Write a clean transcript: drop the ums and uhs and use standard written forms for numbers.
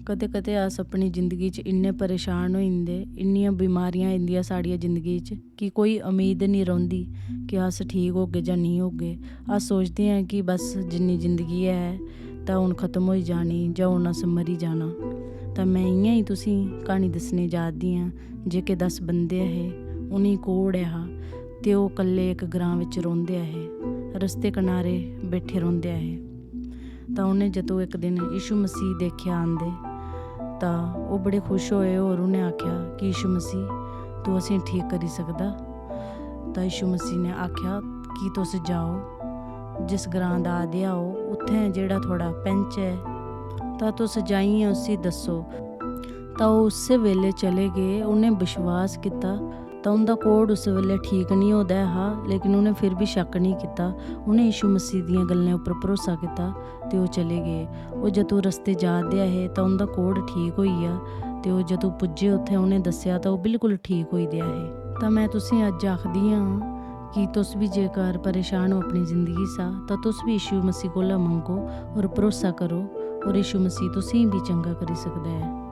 कदे कदे अस अपनी जिंदगी च इन्ने परेशान होई जंदे, इन्नियां बीमारियां आई जंदियां साढ़िया जिंदगी च कि कोई उम्मीद नहीं रौंह्दी कि अस ठीक होगे जां नेईं होगे। अस सोचते हैं कि बस जिन्नी जिंदगी है तां हून ख़त्म होई जानी जां हून अस मरी जाना। तां मैं इ'यां ही तुसेंगी क्हानी दस्सने जा दी आं। जेह्के 10 बंदे हे उ'नेंगी कोढ़ हा ते ओह् कल्ले इक ग्रांऽ बिच रौंह्दे हे, रस्ते कनारे बैठे रौंह्दे हे। तां उ'नें जदूं इक दिन यीशु मसीह देखेआ आंदे तां ओह् बड़े खुश होए और उ'नें आखेआ कि यीशु मसीह तू असेंगी ठीक करी सकदा। तां यीशु मसीह ने आखेआ कि तुस जाओ जिस ग्रांऽ दा आदे आओ उत्थें जेह्ड़ा थुआढ़ा पैंच है तां तुस जाइयै उसी दस्सो। तां ओह् उस्सै वेल्ले चले गे। उ'नें विश्वास कीता तां उं'दा कोढ़ उस वेल्ले ठीक नहीं होदा हा, लेकिन उ'नें फिर भी शक नहीं कीता। उ'नें यीशु मसीह दियां गल्लें उप्पर भरोसा कीता ते ओह् चले गे। ओह् जदूं रस्ते जा दे हे तां उं'दा कोढ़ ठीक होई गेआ ते ओह् जदूं पुज्जे उत्थें उ'नें दस्सेआ तां ओह् बिल्कुल ठीक होई गेआ हे। तां मैं तुसेंगी अज्ज आखदी आं कि तुस भी जेकर परेशान हो अपनी ज़िंदगी सा तां तुस भी यीशु मसीह कोला मंगो और भरोसा करो और यीशु मसीह तुसेंगी भी चंगा करी सकदा है।